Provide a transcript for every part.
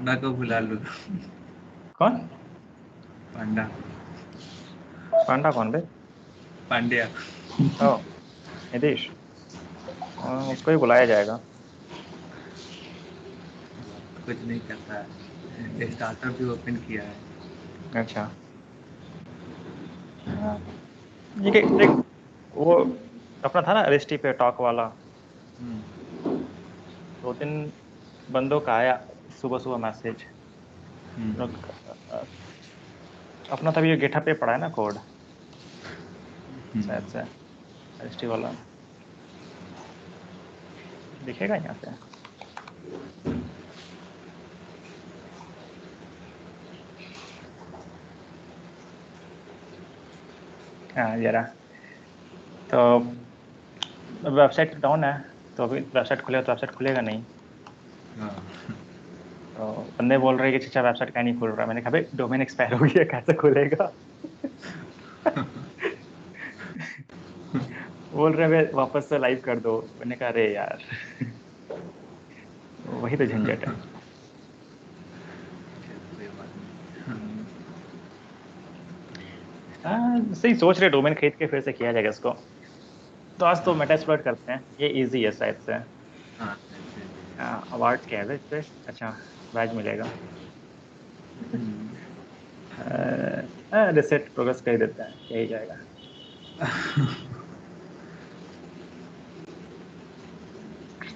पांडा को बुला लो। कौन? पांडा। पांडा कौन बे? पांड्या। ओ, नितीश। उसको ही बुलाया जाएगा। कुछ नहीं करता है, स्टार्टअप भी ओपन किया है। अच्छा। हाँ, ये देख, वो अपना था ना अरेस्टी पे टॉक वाला, हम्म, 2-3 बंदों का आया सुबह सुबह मैसेज। हम्म, लोग अपना तभी ये गिटहब पे पड़ा है ना कोड, शायद हम्म। से अरेस्टी वाला दिखेगा यहाँ पे। हाँ जरा, तो वेबसाइट डाउन है, तो अभी वेबसाइट खुलेगा तो वेबसाइट खुलेगा नहीं। हाँ। तो बंदे बोल रहे हैं कि अच्छा वेबसाइट क्या नहीं खुल रहा। मैंने कहा भाई डोमेन एक्सपायर हो गया, कैसे खुलेगा? बोल रहे हैं वापस से लाइव कर दो। मैंने कहा अरे यार, वही तो झंझट है। कोई बात नहीं। हम्म। हाँ सही सोच रहे, डोमेन खरीद के फिर से किया जाएगा इसको। तो आज तो हाँ, मेटा एक्सप्लॉइट करते हैं, ये इजी है शायद से। हाँ, ऐसे ही। अवार्ड क्या है इस पे? अच्छा, बैज मिलेगा। रिसेट प्रोग्रेस कर ही देते हैं, यही जाएगा।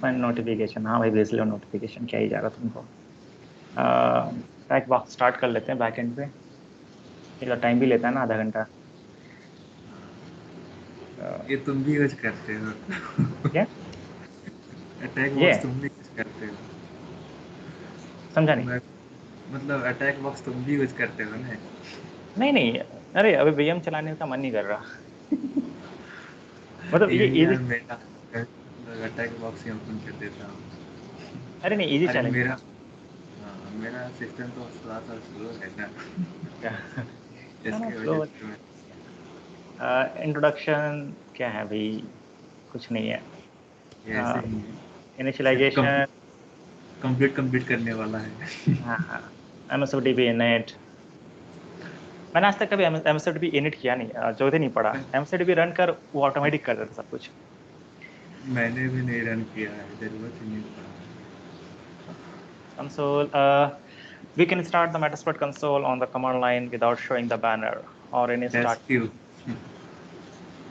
नोटिफिकेशन, हाँ भाई भेज लो नोटिफिकेशन, क्या ही जा रहा तुमको। टैग बॉक्स स्टार्ट कर लेते हैं बैकएंड पे। ये टाइम भी लेता है ना, आधा घंटा। ये तुम भी यूज करते हो? क्या? अटैक ये बॉक्स तुम भी यूज करते हो? समझा नहीं। मैं मतलब अटैक बॉक्स तुम भी यूज करते हो ना? नहीं नहीं, अरे अभी वीएम चलाने का मन नहीं कर रहा। मतलब ये यही इजी। यार मेरा अटैक बॉक्स ही ओपन कर देता हूँ। अरे नहीं, इजी अरे चैलेंज है मेरा, ना। हाँ, मेरा सिस्टम तो थोड़ा सा स्लो है ना। क्या? ना इसके वजह स्लो। से मैं इंट्रोडक्शन क्या है भाई? कुछ नहीं है। ये ऐसे ही है। सिर्फ इनिशियलाइजेशन। कंप्लीट कंप्लीट करने वाला है। हाँ हाँ, एमएसडीबी इनिट। मैंने आज तक कभी एमएसडीबी इनिट किया नहीं, जरूरत ही नहीं पड़ा। मैं एमएसडीबी रन कर वो ऑटोमेटिक कर देता सब कुछ। मैंने भी नहीं रन किया है, जरूरत ही नहीं पड़ा। Console. We can start the Metasploit console on the command line without showing the banner or any dash start. Q,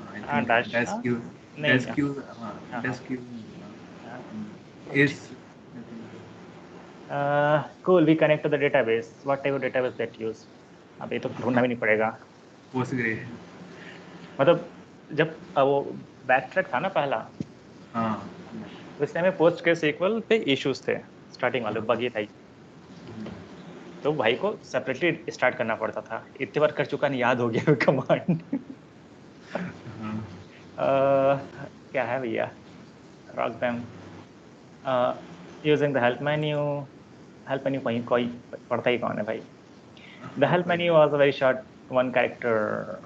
I think Dash. Dash Q, नहीं। डैश क्यू, हाँ, हाँ डैश हाँ। क्यू हाँ, is cool. We connect to the database. What type of database that use? अब ये तो ढूंढना भी नहीं पड़ेगा। पोस्टग्रे। मतलब जब वो बैक ट्रैक था ना पहला, हाँ, तो इस टाइम में पोस्ट के सीक्वल पे इश्यूज थे, स्टार्टिंग वाले हाँ, बगी था। तो भाई को सेपरेटली स्टार्ट करना पड़ता था। इतने बार कर चुका नहीं, याद हो गया कमांड। हाँ। क्या है भैया? Rock them using the help menu कहीं कोई पढ़ता ही कौन है भाई? द हेल्प कोई menu was a very short, one character.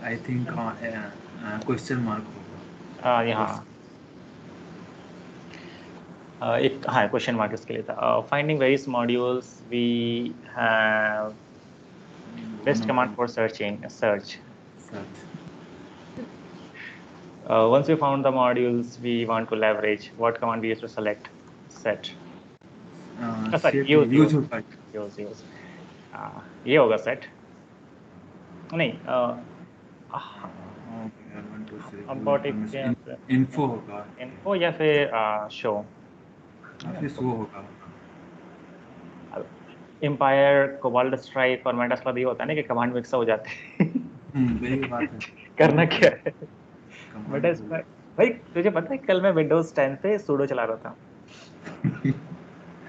I think question mark होगा। यहाँ एक हाँ क्वेश्चन मार्क इसके लिए था। Finding various modules we have one best of command the for searching search. Search. Once we found the modules we want to leverage, what command we use to select? Set. Sorry, set use use use होता है। use। ये होगा set. नहीं, one two three about information, info होगा info या फिर show. या फिर शो होगा। एम्पायर, कोबाल्ट स्ट्राइक और मेटास्प्लॉइट ये होता है ना कि कमांड मिक्स हो जाते हैं। वही बात है। करना क्या है? कमांड भूल मेटास्प्लॉइट। भाई तुझे पता है कल मैं विंडोज 10 पे सूडो चला रहा था,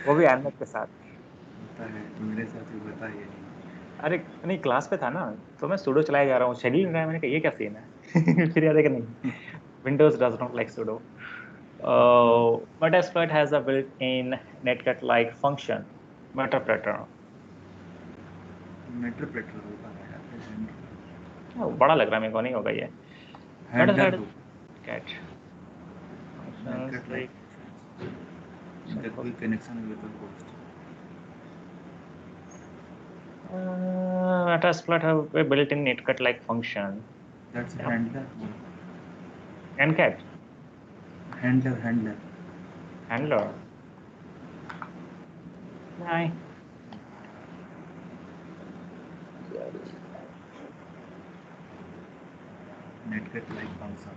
वो भी एनमेट के साथ। होता है, मेरे साथ भी होता है ये। अरे नहीं, क्लास पे था ना, तो मैं सूडो चलाया जा रहा हूँ, शेड्यूल नहीं रहा है। मैंने कहा ये क्या सीन है? फिर याद है कि नहीं, Windows does not like pseudo. Metasploit has a built-in netcut like function, Metapreter. मेट्रोप्रेटर होगा या फिर बड़ा लग रहा है मेरे को, नहीं होगा ये। हैंडलर Metasploit होगा। cat functions नेटकट like लाइक जब भी कनेक्शन हुए तो host Metasploit have a built-in netcut like function. That's Yep. Handler And cat handler handler. नहीं. नेटकट लाइक फंक्शन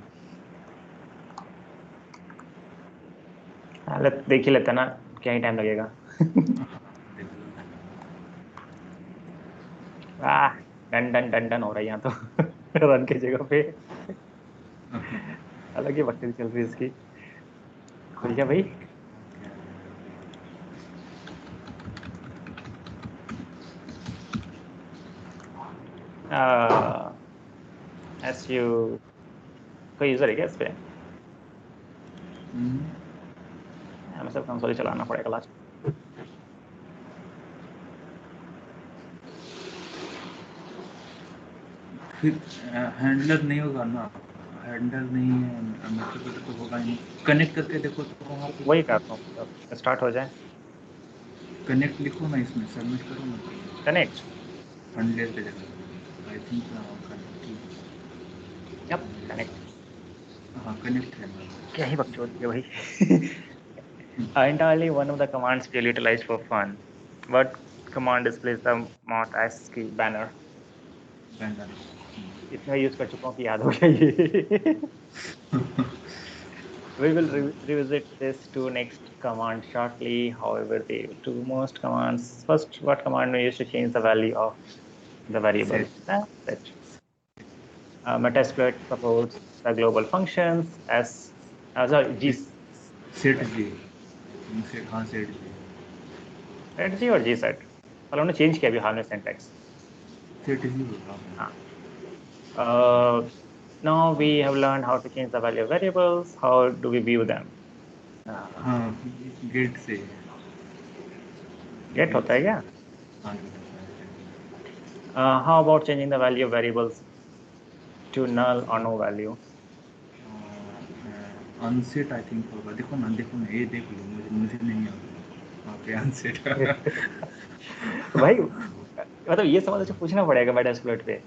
देख ही लेते हैं ना, क्या ही टाइम लगेगा. डन डन डन डन हो रहा है यहाँ तो रन की जगह पे अलग ही बकचोदी चल रही है इसकी. खुल गया भाई. SU कोई यूजर है क्या इस पे? हमें सब कंसोल ही चलाना पड़ेगा लास्ट. फिर हैंडलर नहीं होगा ना, हैंडलर नहीं है मतलब तो होगा ही नहीं. कनेक्ट करके देखो तो वहाँ पे वही करता हूँ, स्टार्ट हो जाए. कनेक्ट लिखो ना, इसमें सबमिट करो ना. कनेक्ट. हैंडलर पे जाकर I think connect. Yup connect. हाँ कनेक्ट है ना. क्या ही बकचोदी है भाई. Entirely one of the commands we utilize for fun. What command displays the Mount ASCII banner? बैंडर इतना यूज कर चुका हूँ कि याद हो गया ये. We will revisit this to next command shortly. However, the two most commands. First, what command we use to change the value of the variable? Set. Metasploit supports the global functions as sorry, G. Set G set हाँ set G Set G और G set. पर उन्होंने change किया अभी हाल में syntax. Set जी होगा. हाँ. Now we have learned how to change the value of variables. How do we view them? हाँ गेट से Get होता है क्या? हाँ How about changing the value of variables to null or no value? Unset I think होगा. देखो ना ये देख लो, मुझे नहीं आता ओके अनसेट. भाई मतलब ये समझ से पूछना पड़ेगा मेटास्प्लॉइट पे.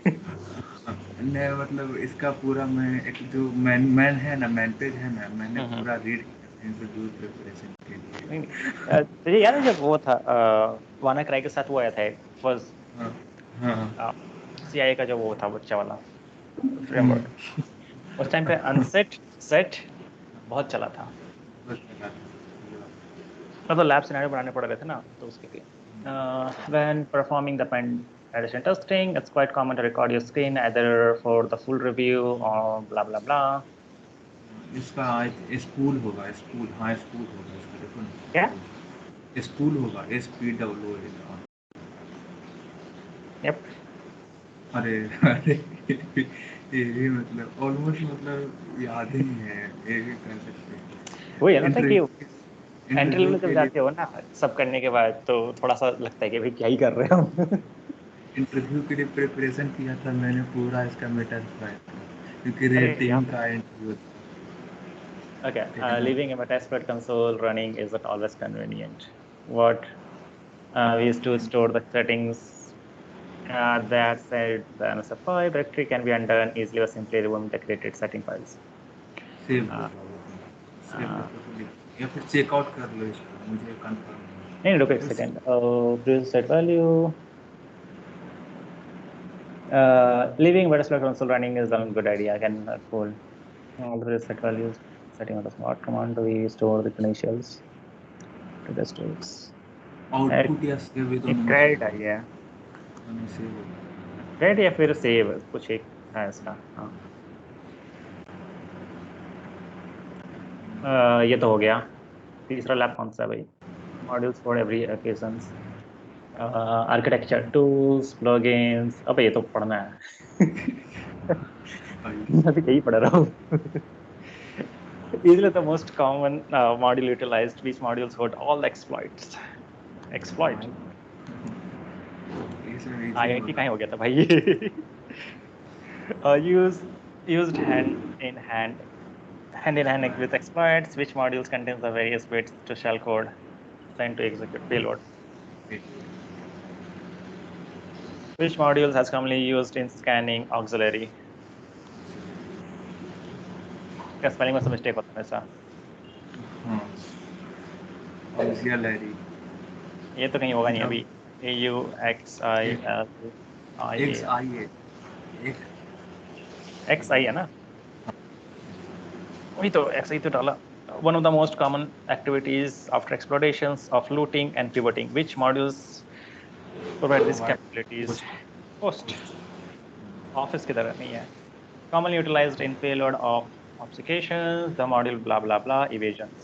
नहीं मतलब इसका पूरा मैं एक जो मैन है ना, मैन पेज है ना, मैंने पूरा रीड इंट्रोड्यूस प्रिपरेशन के लिए. तुझे याद है जब वो था वाना क्राई के साथ वो आया था फर्स्ट हाँ CIA का जो वो था बच्चा वाला फ्रेमवर्क. उस टाइम पे अनसेट सेट बहुत चला था. मतलब लैब सिनेरियो बनाने पड़ रहे थे ना, तो उसके लिए. When performing the penetration testing, it's quite common to record your screen either for the full review or blah blah blah. इसका स्कूल होगा. स्कूल हाँ स्कूल होगा इसका. देखो ना क्या? स्कूल होगा. SPOOL. Yep. अरे ये भी मतलब ऑलमोस्ट मतलब याद ही है. ये भी कर सकते हैं. वही है ना था कि एंट्री इंटरव्यू लेवल जब के लिए जाते हो ना सब करने के बाद तो थोड़ा सा लगता है कि भाई क्या ही कर रहे हो. इंटरव्यू के लिए प्रिपरेशन किया था मैंने पूरा इसका मेटा ट्राई था क्योंकि अरे यहाँ रेटिंग पे का इंटरव्यू था. okay, ठीक है ना. leaving a Metasploit console running isn't always convenient. What we used to store the settings. That said, the MSF5 directory can be undone easily or simply removing the created setting files. Save Uh, होगा वो. Save uh, करके तो लिख या फिर checkout कर लो इसको. मुझे कंफर्म नहीं रुको एक नहीं. Second. Previous set value. Leaving Metasploit console running is a good idea. I can pull all the previous set values. Setting out of what command do we store the credentials to the states? Output या save ये दोनों में से Credit है ये. Save होगा. Credit या फिर save कुछ एक है इसका. हाँ. ये तो हो गया. तीसरा लैब कौन सा है भाई? Modules for every occasions. Architecture tools, plugins. अबे ये तो पढ़ना है. अभी यही पढ़ रहा हूँ. Easily the most common module utilized. Which modules hold all the exploits? Exploit. ये सब इजी IIT होगा. कहाँ हो गया था भाई? Use used hand in hand hand in hand with exploits, which modules contains the various bits to shell code sent to execute payload? Which modules has commonly used in scanning auxiliary? क्या spelling में सब mistake होता है ऐसा? हाँ, auxiliary ये तो कहीं होगा नहीं अभी. AU XIL XIA XI है ना? वही तो XI तो डाला. One of the most common activities after explorations of looting and pivoting. Which modules provide these capabilities? Host. Office की तरह नहीं है. Commonly utilized in payload of applications. The module blah blah blah evasions.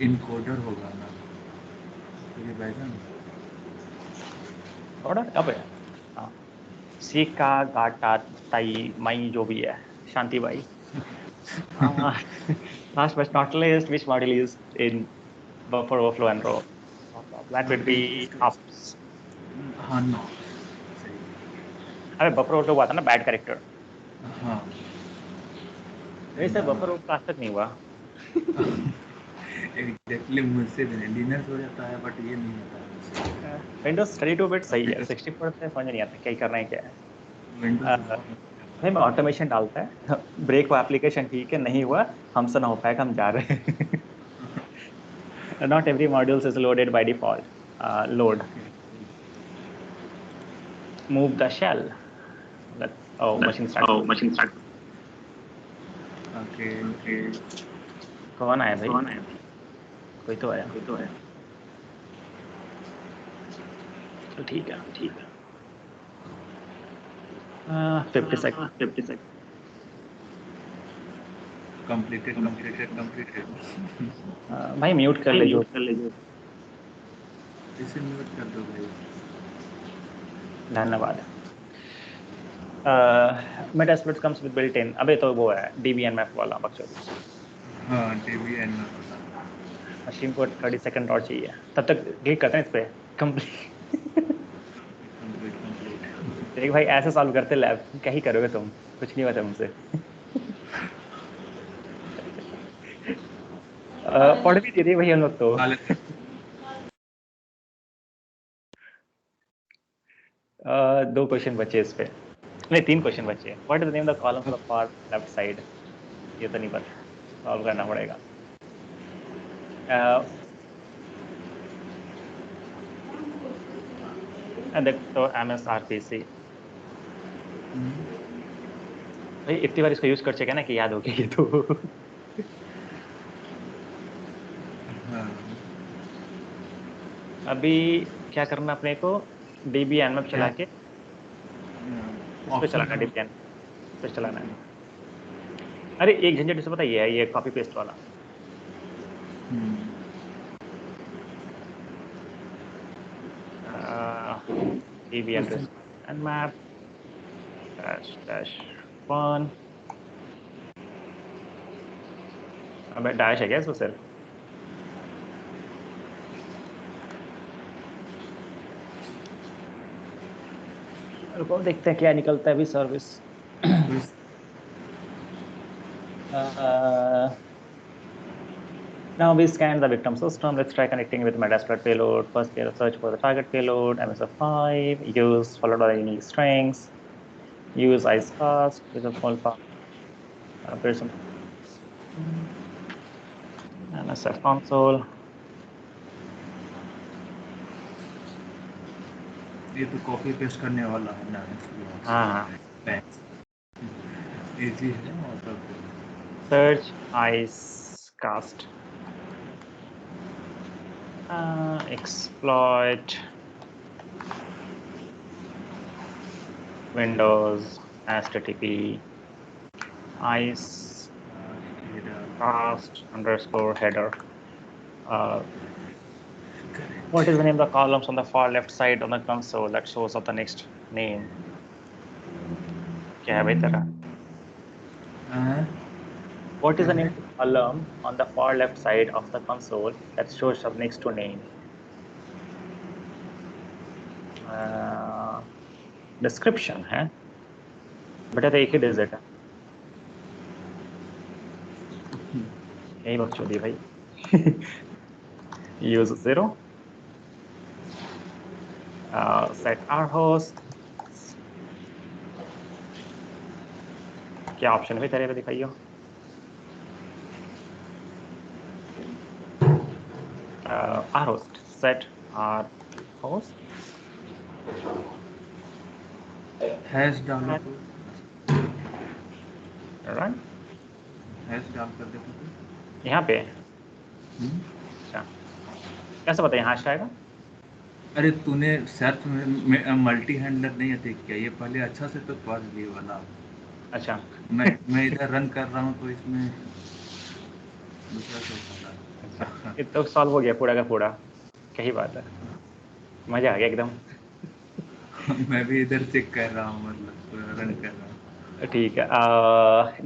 encoder होगा ना ये बैठा order अब है. हाँ. सीका गाटा ताई माई जो भी है शांति भाई. Last but not least, which module is in buffer overflow and row? That would be hops. हाँ नो सही अबे बफर ओवरफ्लो हुआ था ना बैड कैरेक्टर. हाँ वैसे बफर ओवरफ्लो आज तक नहीं हुआ. एग्जैक्टली मुझसे भी नहीं लिनक्स हो जाता है बट ये नहीं होता है मुझसे. विंडोज 32 बिट सही है. 64 से समझ नहीं आता क्या ही करना है क्या है. विंडोज भाई मैं ऑटोमेशन डालता है. ब्रेक हुआ एप्लीकेशन ठीक है नहीं हुआ हमसे ना हो पाएगा हम जा रहे हैं. Not every modules is loaded by default. Load. Move the shell. Machine start. Okay कौन आया भाई? कोई तो आया. तो ठीक है. 50 सेकंड. कंप्लीटेड भाई म्यूट कर ले जो. इसे म्यूट कर दो भाई. धन्यवाद. Metasploit comes with built-in. अबे तो वो है DBNMF वाला बकचोदी. हाँ DBN में मशीन को 30 सेकंड और चाहिए. तब तक क्लिक करते हैं इस पे. कंप्लीट. देख भाई ऐसे सॉल्व करते लैब. क्या ही करोगे तुम. कुछ नहीं होता तुमसे. पढ़ भी दे रही भाई हम लोग तो. दो क्वेश्चन बचे इस पे. नहीं 3 क्वेश्चन बचे. What is the name of the column for the far left side? ये तो नहीं पता. सॉल्व करना पड़ेगा. एंड तो MSRPC. भाई इतनी बार इसको यूज कर चुके ना कि याद हो गया ये तो. अभी क्या करना अपने को? DBNMF चला के इस पे चलाना. DBN पे चलाना है. अरे एक झंझट इसे पता ये कॉपी पेस्ट वाला. DBN and map -1. अबे डैश है क्या इसमें सिर्फ? रुको देखते हैं क्या निकलता है अभी service. Now we scan the victim system. Let's try connecting with Metasploit payload. First, search for the target payload, MSF5, use followed by unique strings, use icecast with a full path. MSF console. ये तो copy paste करने वाला है ना. हाँ. Easy है मतलब. Search icecast. Exploit Windows http icecast_header. What is the name of the columns on the far left side on the console that shows up the next name? क्या है भाई तेरा? What is the name of the column on the far left side of the console that shows up next to name? Description है. बेटा तो एक ही digit है. यही बकचोदी भाई। use 0, set our host। क्या ऑप्शन है तेरे पे दिखाइयो। our host, set our host hash डालो and तो, run। हैश डाल कर देखो तो। यहाँ पे अच्छा, कैसे पता यहाँ से आएगा? अरे तूने सर्च में मल्टी हैंडलर नहीं है क्या? ये पहले अच्छा से तो पढ़ लिए वाला। अच्छा। मैं इधर रन कर रहा हूँ तो इसमें दूसरा से अच्छा, उठाता। ये तो सॉल्व हो गया पूरा का पूरा। क्या ही बात है, मजा आ गया एकदम। मैं भी इधर चेक कर रहा हूँ, मतलब रन कर रहा हूँ। ठीक है,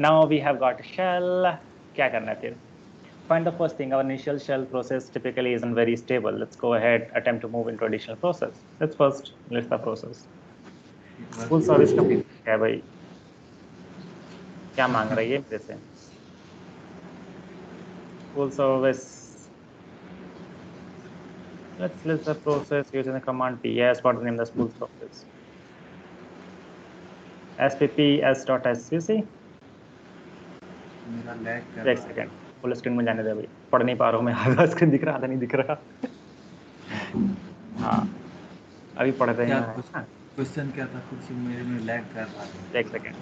now we have got shell. क्या करना है फिर? Find the first thing. Our initial shell process typically isn't very stable. Let's go ahead, attempt to move into additional process. Let's first list the process. Full service का बस क्या है भाई? क्या मांग रही है मेरे से? Full service. Let's list the process using the command ps. What is the name of the full service? spp s.svc। मेरा लैग कर एक रहा है। सेकेंड, फुल स्क्रीन में जाने दे भाई, पढ़ नहीं पा रहा हूँ मैं। आधा स्क्रीन दिख रहा, आधा नहीं दिख रहा। हाँ, अभी पढ़ रहे क्या हैं हाँ। क्वेश्चन क्या था? कुछ मेरे में लैग कर रहा है। एक second.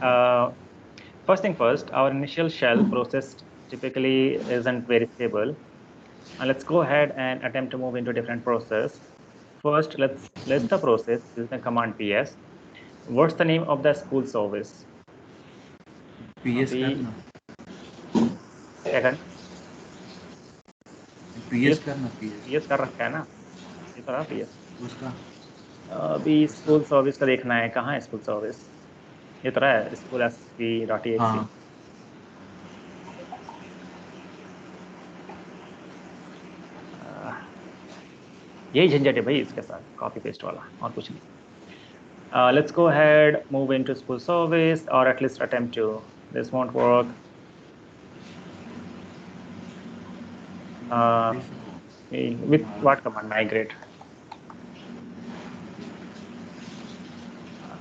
First thing first, our initial shell process typically isn't very stable. And let's go ahead and attempt to move into a different process. First, let's list the process using the command ps. What's the name of the spool service? PS अभी करना, क्या करना? PS PS, करना, PS PS कर रखा है ना, ये तो रहा पीएस। उसका अभी उसका स्कूल सर्विस का देखना है, कहाँ है स्कूल सर्विस? ये तो रहा है स्कूल sp.exe। हाँ। यही झंझट है भाई इसके साथ, कॉपी पेस्ट वाला, और कुछ नहीं। Let's go ahead, move into spool service, or at least attempt to. This won't work. Uh, with what command? Migrate.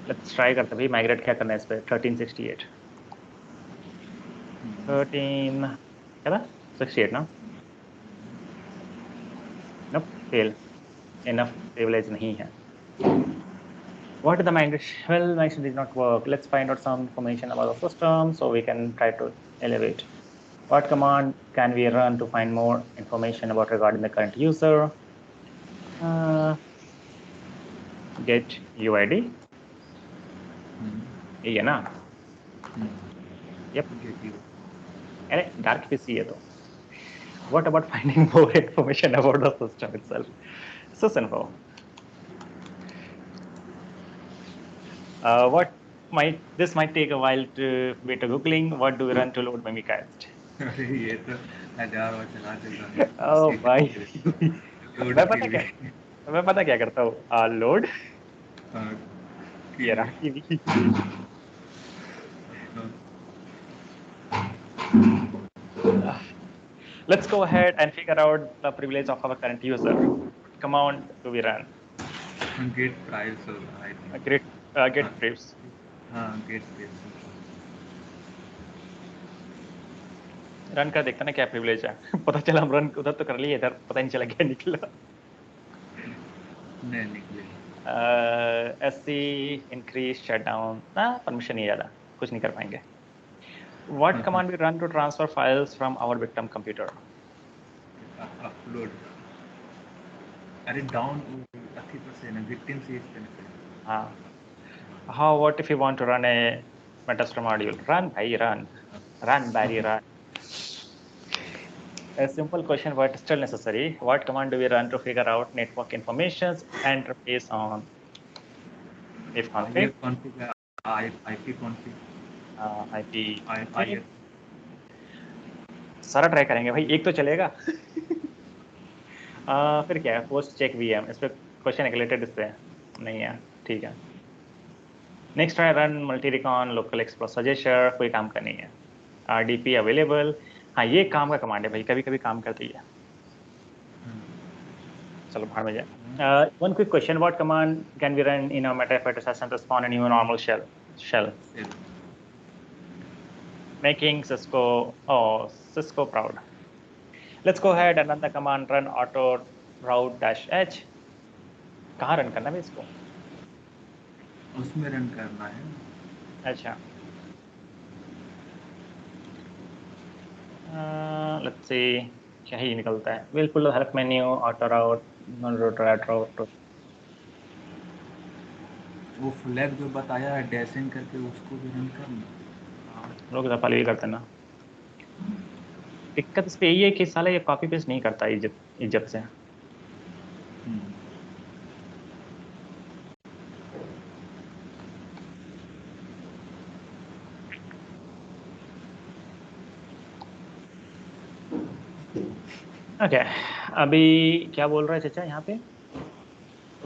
Let's try करते हैं भाई, migrate क्या करना है इस पे? 1368 13 क्या था? 68 ना? Nope, fail. Enough privilege नहीं है। What is the migration? Well, migration did not work. Let's find out some information about the system so we can try to elevate. What command can we run to find more information about regarding the current user? Uh, get UID, यही है ना? Yep. अरे dark PC है तो। What about finding more information about the system itself? Sysinfo. What might this might take a while to beta googling. What do we run to load Mimikatz? अरे ये तो हजार बार चला चुका है Oh इसकी भाई। लोड मैं के पता क्या लिए। मैं पता क्या करता हूँ, लोड हाँ, ये कीवी। रहा kiwi. Let's go ahead and figure out the privilege of our current user. What command do we run? Get price होगा आई Get थिंक। हाँ, get prives. हाँ गेट प्राइस। रन कर देखता ना क्या प्रिविलेज है। पता चला हम रन उधर तो कर लिए, इधर पता नहीं चला क्या निकला। नहीं निकले। SC इंक्रीज शट डाउन ना, परमिशन नहीं ज्यादा, कुछ नहीं कर पाएंगे। What command we run to transfer files from our victim computer? Upload, अरे डाउन अथी पर से ना, विक्टिम से इस पे ना। हाँ, how what if you want to run a Metastore module? Run भाई run Barry run. A simple question but still necessary. What command do we run to figure out network informations and interface on if ये config? Config IP config IP आई। config। सारा try करेंगे भाई, एक तो चलेगा। फिर क्या है, पोस्ट चेक वीएम, इस पे क्वेश्चन रिलेटेड इस पे नहीं है, ठीक है। Next try run multi recon local explore सजेशर, कोई काम का नहीं है। RDP अवेलेबल, हाँ ये काम का कमांड है भाई, कभी कभी काम करती है। चलो भाड़ में जाए। One quick question: what command can we run in a metadata session to spawn a new normal shell, making Cisco proud? Let's go ahead and run the command run auto route dash h. कहाँ run करना है इसको? उसमें run करना है। अच्छा, let's see क्या ही निकलता है। We'll pull the help menu, auto route, non route. वो फ्लैग जो बताया है डैशिंग करके, उसको भी रन करना। लोग रफाली भी करते हैं ना। दिक्कत इस पे यही है कि साला ये कॉपी पेस्ट नहीं करता इजिप्ट से। ओके, अभी क्या बोल रहे थे चाचा यहाँ पे?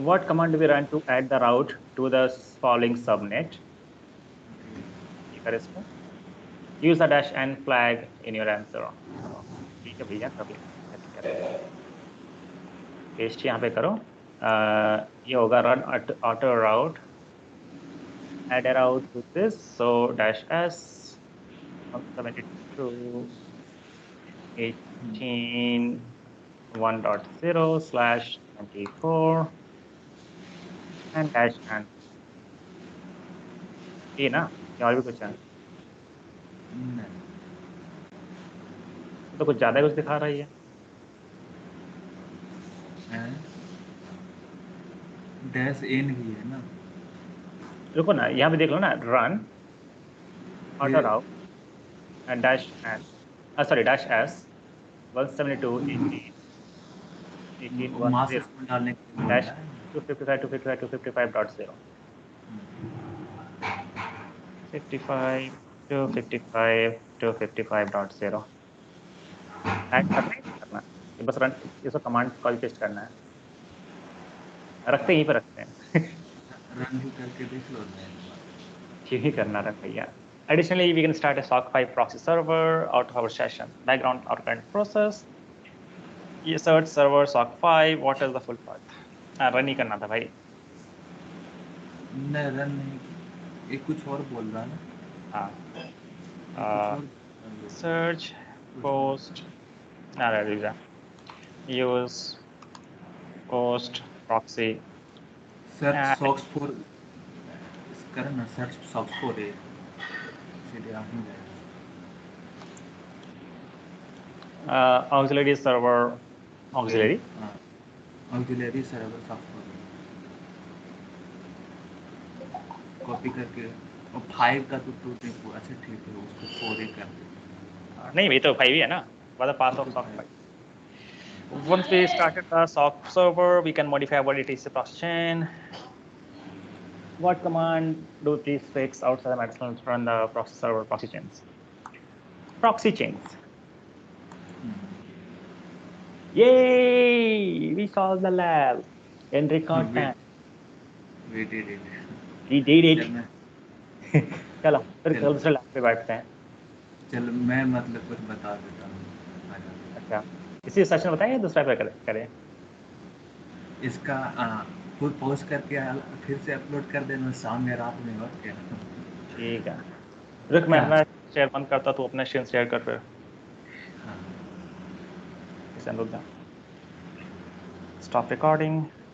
What command do we run to add the route to the following subnet? ये करे इसको। Use the dash n flag in your answer. ठीक है भैया, कर ले। पेस्ट यहाँ पे करो। ये होगा run auto route, add a route to this, so dash s 172 18.1.0/24 and dash n। ये ना, या और भी कुछ है? तो कुछ ज्यादा कुछ दिखा रही है। डैश एन भी है ना। रुको ना, यहाँ पे देख लो ना, run auto route and dash N, sorry dash S 172.18.1.0 में डालने के लिए बोल डैश रहा है। 255.255.255.0 55 255.255.0 ऐड करना है, करना है। ये बस रन, इसको कमांड कॉल पेस्ट करना है, रखते यहीं पे रखते हैं। रन भी करके देख लो ना। यही करना रन भैया। Additionally, we can start a SOC 5 proxy server out of our session. Background our current process. ये search server SOC 5. What is the full path? Run ही करना था भाई। नहीं रन नहीं, ये कुछ और बोल रहा है ना। हाँ, ये कुछ और search post use post proxy search socks for करना, सर्च सॉक्स फॉर है सीधे आ ही जाएगा। auxiliary server auxiliary auxiliary server socks for copy करके, और 5 का तो नहीं। अच्छा ठीक है, उसको 4 ही कर दे। नहीं, ये तो 5 ही है ना, the path of SOC 5. Once we started the SOC server, we can modify our etc process chain. What command do these fix outside the Metasploit to run the proxy server proxy chains? Proxy chains. Yay! We solved the lab in record time. We did it. We did it. चलो फिर कल दूसरे lab पे बैठते हैं। चलो मैं मतलब कुछ बता देता हूँ। अच्छा, इसी सेशन में बताएंगे, दूसरा पे करें इसका खुद पोस्ट करके फिर से अपलोड कर देना शाम में रात में, और क्या। ठीक है, रुक मैं अपना शेयर बंद करता, तू अपना शेयर कर फिर। हाँ। रुक जा, स्टॉप रिकॉर्डिंग।